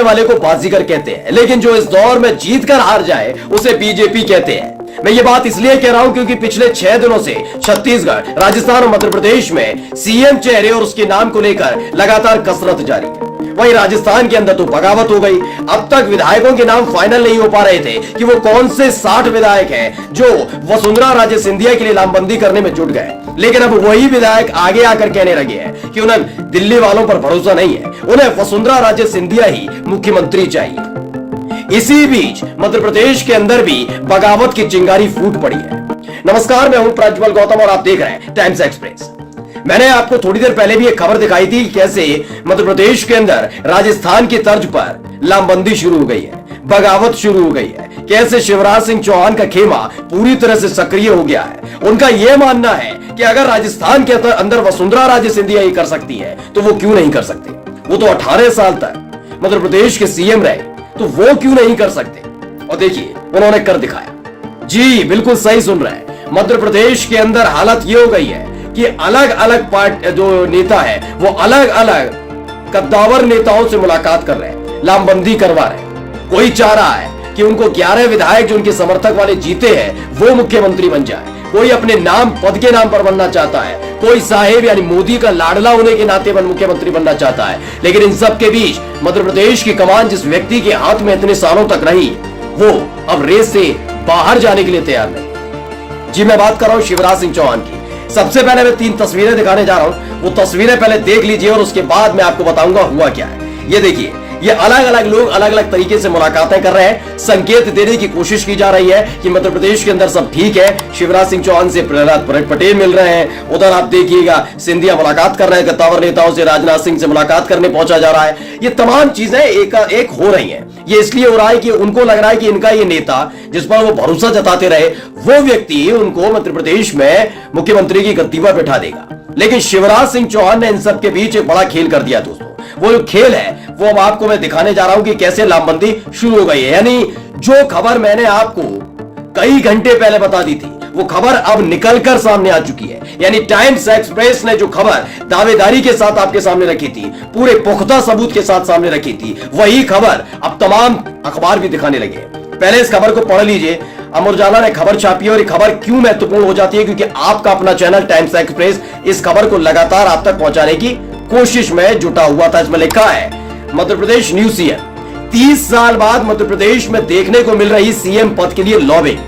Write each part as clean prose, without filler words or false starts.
वाले को बाजीगर कहते हैं, लेकिन जो इस दौर में जीत कर हार जाए उसे बीजेपी कहते हैं। मैं ये बात इसलिए कह रहा हूं क्योंकि पिछले 6 दिनों से छत्तीसगढ़, राजस्थान और मध्य प्रदेश में सीएम चेहरे और उसके नाम को लेकर लगातार कसरत जारी है। वहीं राजस्थान के अंदर तो बगावत हो गई। अब तक विधायकों के नाम फाइनल नहीं हो पा रहे थे कि वो कौन से 60 विधायक हैं जो वसुंधरा राजे सिंधिया के लिए नामबंदी करने में जुट गए। लेकिन अब वही विधायक आगे आकर कहने लगे हैं कि उन्हें दिल्ली वालों पर भरोसा नहीं है, उन्हें वसुंधरा राजे सिंधिया ही मुख्यमंत्री चाहिए। इसी बीच मध्य प्रदेश के अंदर भी बगावत की चिंगारी फूट पड़ी है। नमस्कार, मैं हूं प्रज्वल गौतम और आप देख रहे हैं टाइम्स एक्सप्रेस। मैंने आपको थोड़ी देर पहले भी एक खबर दिखाई थी कैसे मध्य प्रदेश के अंदर राजस्थान की तर्ज पर लामबंदी शुरू हो गई है, बगावत शुरू हो गई है, कैसे शिवराज सिंह चौहान का खेमा पूरी तरह से सक्रिय हो गया है। उनका यह मानना है कि अगर राजस्थान के अंदर वसुंधरा राजे सिंधिया ही कर सकती है तो वो क्यों नहीं कर सकते। वो तो 18 साल तक मध्य प्रदेश के सीएम रहे, तो वो क्यों नहीं कर सकते। और देखिए उन्होंने कर दिखाया। जी बिल्कुल सही सुन रहे हैं, मध्य प्रदेश के अंदर हालत ये हो गई है कि अलग अलग पार्टी जो नेता है वो अलग अलग कद्दावर नेताओं से मुलाकात कर रहे हैं, लामबंदी करवा रहे हैं। कोई चाह रहा है कि उनको 11 विधायक जो उनके समर्थक वाले जीते हैं वो मुख्यमंत्री बन जाए। कोई अपने नाम पद के नाम पर बनना चाहता है, कोई साहेब यानी मोदी का लाडला होने के नाते मुख्यमंत्री बनना चाहता है। लेकिन इन सब के बीच मध्य प्रदेश की कमान जिस व्यक्ति के हाथ में इतने सालों तक रही, वो अब रेस से बाहर जाने के लिए तैयार नहीं। जी मैं बात कर रहा हूं शिवराज सिंह चौहान की। सबसे पहले मैं 3 तस्वीरें दिखाने जा रहा हूं, वो तस्वीरें पहले देख लीजिए और उसके बाद मैं आपको बताऊंगा हुआ क्या है। ये देखिए, ये अलग अलग लोग अलग अलग तरीके से मुलाकातें कर रहे हैं, संकेत देने की कोशिश की जा रही है कि मध्य प्रदेश के अंदर सब ठीक है। शिवराज सिंह चौहान से प्रहलाद पटेल मिल रहे हैं, उधर आप देखिएगा सिंधिया मुलाकात कर रहे हैं, कद्दावर नेताओं से राजनाथ सिंह से मुलाकात करने पहुंचा जा रहा है। ये तमाम चीजें एक हो रही हैं। ये इसलिए हो रहा है कि उनको लग रहा है कि इनका ये नेता जिस पर वो भरोसा जताते रहे वो व्यक्ति उनको मध्य प्रदेश में मुख्यमंत्री की गद्दी पर बैठा देगा। लेकिन शिवराज सिंह चौहान ने इन सब के बीच एक बड़ा खेल कर दिया दोस्तों। वो जो खेल है वो अब आपको मैं दिखाने जा रहा हूं कि कैसे लामबंदी शुरू हो गई है। यानी जो खबर मैंने आपको कई घंटे पहले बता दी थी वो खबर अब निकलकर सामने आ चुकी है। यानी टाइम्स एक्सप्रेस ने जो खबर दावेदारी के साथ आपके सामने रखी थी, पूरे पुख्ता सबूत के साथ सामने रखी थी, वही खबर अब तमाम अखबार भी दिखाने लगे। पहले इस खबर को पढ़ लीजिए। अमर उजाला ने खबर छापी है और ये खबर क्यों महत्वपूर्ण हो जाती है, क्योंकि आपका अपना चैनल टाइम्स एक्सप्रेस इस खबर को लगातार आप तक पहुंचाने की कोशिश में जुटा हुआ था। इसमें लिखा है मध्य प्रदेश न्यू सीएम, 30 साल बाद मध्य प्रदेश में देखने को मिल रही सीएम पद के लिए लॉबिंग,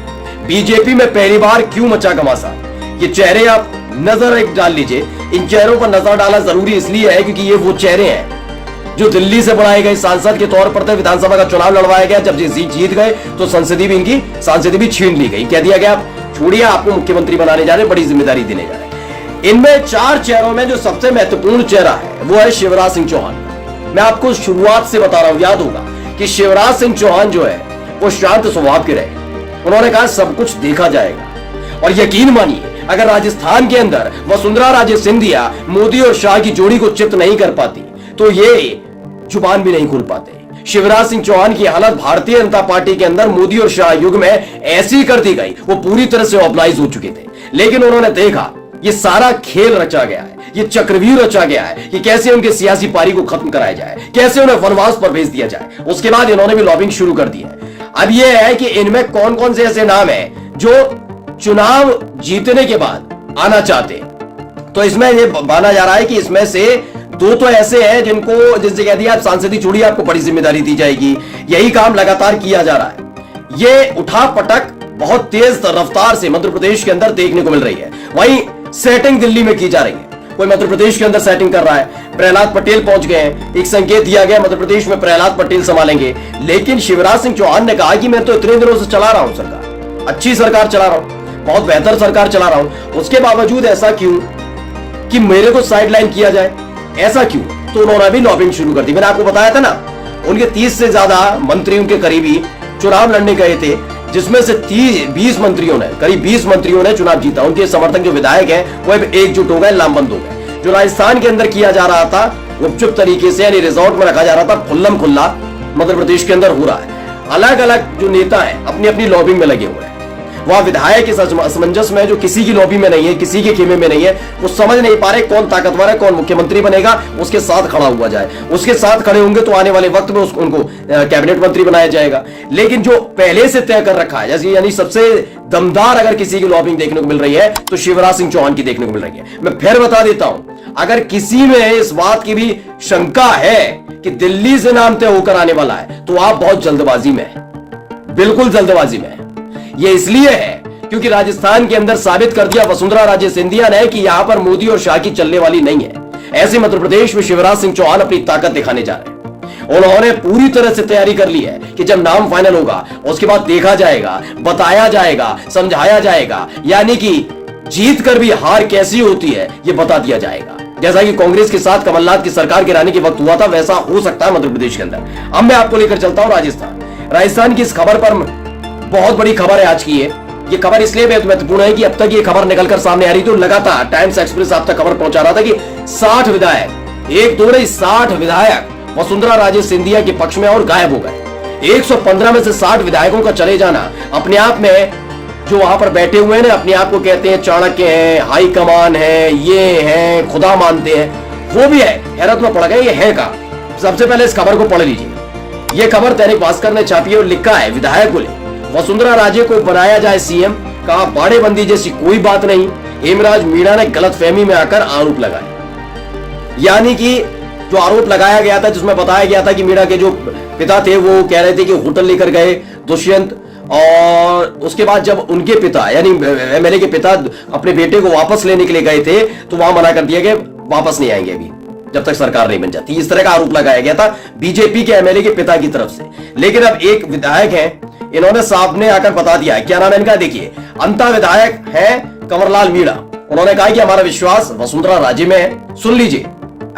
बीजेपी में पहली बार क्यों मचा घमासान। ये चेहरे आप नजर एक डाल लीजिए। इन चेहरों पर नजर डालना जरूरी इसलिए है क्योंकि ये वो चेहरे हैं जो दिल्ली से बुलाए गए सांसद के तौर पर थे। विधानसभा का चुनाव लड़वाया गया, जब जीत गए तो संसदीय भी इनकी सांसदी भी छीन ली गई। कह दिया गया छोड़िए, आपको मुख्यमंत्री बनाने जा रहे, बड़ी जिम्मेदारी देने जा रहे हैं। इनमें 4 चेहरों में जो सबसे महत्वपूर्ण चेहरा है वो है शिवराज सिंह चौहान। मैं आपको शुरुआत से बता रहा हूं, याद होगा कि शिवराज सिंह चौहान जो है वो शांत स्वभाव के रहे। उन्होंने कहा सब कुछ देखा जाएगा। और यकीन मानिए अगर राजस्थान के अंदर वसुंधरा राजे सिंधिया मोदी और शाह की जोड़ी को चित्त नहीं कर पाती तो ये जुबान भी नहीं खोल पाते। शिवराज सिंह चौहान की हालत भारतीय जनता पार्टी के अंदर मोदी और शाह युग में ऐसी कर दी गई, वो पूरी तरह से ऑब्लाइज हो चुके थे। लेकिन उन्होंने देखा ये सारा खेल रचा गया है, ये चक्रव्यूह रचा गया है कि कैसे उनके सियासी पारी को खत्म कराया जाए, कैसे उन्हें वनवास पर भेज दिया जाए। उसके बाद इन्होंने भी लॉबिंग शुरू कर दी है। अब यह है कि इनमें कौन कौन से ऐसे नाम है जो चुनाव जीतने के बाद आना चाहते। तो इसमें यह माना जा रहा है कि इसमें से 2 तो ऐसे हैं जिनको जिससे कह दिया आप सांसदी छोड़िए, आपको बड़ी जिम्मेदारी दी जाएगी। यही काम लगातार किया जा रहा है। ये उठा पटक बहुत तेज रफ्तार से मध्य प्रदेश के अंदर देखने को मिल रही है। वहीं सेटिंग दिल्ली में की जा रही है। कोई मध्य प्रदेश के अंदर सेटिंग कर रहा है, प्रहलाद पटेल पहुंच गए हैं, एक संकेत दिया गया मध्य प्रदेश में प्रहलाद पटेल संभालेंगे। लेकिन शिवराज सिंह चौहान ने कहा कि मैं तो इतने दिनों से चला रहा हूं सरकार, अच्छी सरकार चला रहा हूं, बहुत बेहतर सरकार चला रहा हूं, उसके बावजूद ऐसा क्यों कि मेरे को साइडलाइन किया जाए, ऐसा क्यों। तो उन्होंने भी लॉबिंग शुरू कर दी। मैंने आपको बताया था ना, उनके 30 से ज्यादा मंत्री उनके करीबी चुनाव लड़ने गए थे, जिसमें से 20 मंत्रियों ने, करीब 20 मंत्रियों ने चुनाव जीता। उनके समर्थक जो विधायक हैं वो एकजुट हो गए, लामबंद हो गए। जो राजस्थान के अंदर किया जा रहा था गुपचुप तरीके से, यानी रिजॉर्ट में रखा जा रहा था, खुल्लम खुल्ला मध्य प्रदेश के अंदर हो रहा है। अलग अलग जो नेता हैं अपनी अपनी लॉबिंग में लगे हुए हैं। वह विधायक इस असमंजस में, जो किसी की लॉबी में नहीं है, किसी के खेमे में नहीं है, वो समझ नहीं पा रहे कौन ताकतवर है, कौन मुख्यमंत्री बनेगा, उसके साथ खड़ा हुआ जाए। उसके साथ खड़े होंगे तो आने वाले वक्त में उनको कैबिनेट मंत्री बनाया जाएगा। लेकिन जो पहले से तय कर रखा है, जैसे यानी सबसे दमदार अगर किसी की लॉबिंग देखने को मिल रही है तो शिवराज सिंह चौहान की देखने को मिल रही है। मैं फिर बता देता हूं, अगर किसी में इस बात की भी शंका है कि दिल्ली से नाम तय होकर आने वाला है, तो आप बहुत जल्दबाजी में हैं, बिल्कुल जल्दबाजी में हैं। यह इसलिए है क्योंकि राजस्थान के अंदर साबित कर दिया वसुंधरा राजे सिंधिया ने कि यहां पर मोदी और शाह की चलने वाली नहीं है। ऐसे मध्य प्रदेश में शिवराज सिंह चौहान अपनी ताकत दिखाने जा रहे हैं। उन्होंने पूरी तरह से तैयारी कर ली है कि जब नाम फाइनल होगा उसके बाद देखा जाएगा, बताया जाएगा, समझाया जाएगा, यानी कि जीत कर भी हार कैसी होती है यह बता दिया जाएगा। जैसा कि कांग्रेस के साथ कमलनाथ की सरकार गिराने के वक्त हुआ था, वैसा हो सकता है मध्य प्रदेश के अंदर। अब मैं आपको लेकर चलता हूं राजस्थान की इस खबर पर। बहुत बड़ी खबर है आज की ये खबर इसलिए महत्वपूर्ण है कि अब तक ये खबर निकलकर सामने आ रही, तो लगातार टाइम्स एक्सप्रेस आप तक खबर पहुंचा रहा था कि 60 विधायक, एक दो नहीं 60 विधायक वसुंधरा राजे सिंधिया के पक्ष में और गायब हो गए। 115 में से 60 विधायकों का चले जाना अपने आप में, जो वहां पर बैठे हुए हैं अपने आप को कहते हैं चाणक्य हैं, हाई कमान है, ये हैं, खुदा मानते हैं, वो भी है, हैरत में पड़ गए ये है का। सबसे पहले इस खबर को पढ़ लीजिए। ये खबर दैनिक भास्कर ने छापी है और लिखा है, विधायक बोले वसुंधरा राजे को बनाया जाए सीएम, कहा बाड़ेबंदी जैसी कोई बात नहीं। हेमराज मीणा ने गलतफहमी में आकर आरोप लगाए। यानी कि जो आरोप लगाया गया था, जिसमें बताया गया था कि मीणा के जो पिता थे वो कह रहे थे कि होटल लेकर गए दुष्यंत, और उसके बाद जब उनके पिता यानी एमएलए के पिता अपने बेटे को वापस लेने के लिए गए थे तो वहां मना कर दिया गया, वापस नहीं आएंगे अभी जब तक सरकार नहीं बन जाती। इस तरह का आरोप लगाया गया था बीजेपी के एमएलए के पिता की तरफ से। लेकिन अब एक विधायक है, इन्होंने सामने आकर बता दिया है, क्या नाम है इनका, देखिए, अंता विधायक है कंवरलाल मीणा। उन्होंने कहा कि हमारा विश्वास वसुंधरा राजे में है। सुन लीजिए,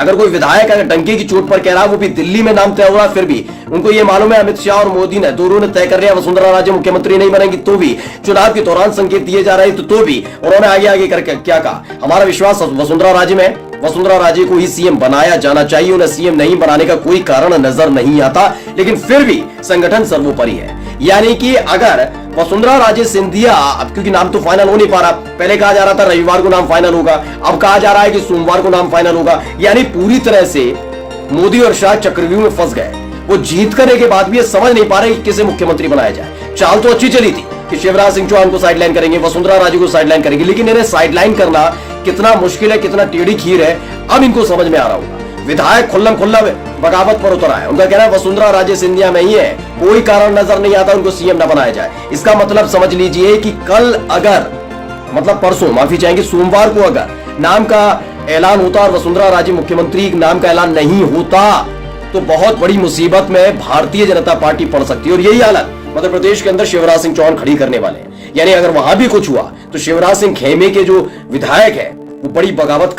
अगर कोई विधायक अगर डंके की चोट पर कह रहा है, वो भी दिल्ली में नाम तय हो रहा, फिर भी उनको ये मालूम है अमित शाह और मोदी ने दोनों ने तय कर लिया वसुंधरा राजे मुख्यमंत्री नहीं बनेंगी, तो भी चुनाव के दौरान संकेत दिए जा रहे तो भी उन्होंने आगे करके क्या कहा, हमारा विश्वास वसुंधरा राजे में है, वसुंधरा राजे को ही सीएम बनाया जाना चाहिए, उन्हें सीएम नहीं बनाने का कोई कारण नजर नहीं आता। लेकिन फिर भी संगठन सर्वोपरि है। यानी कि अगर वसुंधरा राजे सिंधिया, अब क्योंकि नाम तो फाइनल हो नहीं पा रहा, पहले कहा जा रहा था रविवार को नाम फाइनल होगा, अब कहा जा रहा है कि सोमवार को नाम फाइनल होगा, यानी पूरी तरह से मोदी और शाह चक्रव्यूह में फंस गए। वो जीत करने के बाद भी ये समझ नहीं पा रहे कि किसे मुख्यमंत्री बनाया जाए। चाल तो अच्छी चली थी कि शिवराज सिंह चौहान को साइडलाइन करेंगे, वसुंधरा राजे को साइडलाइन करेंगे, लेकिन इन्हें साइडलाइन करना कितना मुश्किल है, कितना टेढ़ी खीर है, अब इनको समझ में आ रहा होगा। विधायक खुल्लम खुल्ला बगावत पर उतर आए। उनका कहना है वसुंधरा राजे सिंधिया में ही है, कोई कारण नजर नहीं आता उनको सीएम न बनाया जाए। इसका मतलब समझ लीजिए कि कल अगर, मतलब परसों, माफी चाहेंगे, सोमवार को अगर नाम का ऐलान होता और वसुंधरा राजे मुख्यमंत्री नाम का ऐलान नहीं होता तो बहुत बड़ी मुसीबत में भारतीय जनता पार्टी पड़ सकती है। और यही हालत मध्य प्रदेश के अंदर शिवराज सिंह चौहान खड़ी करने वाले हैं। यानी अगर वहां भी कुछ हुआ तो शिवराज सिंह खेमे के जो विधायक है वो बड़ी बगावत कर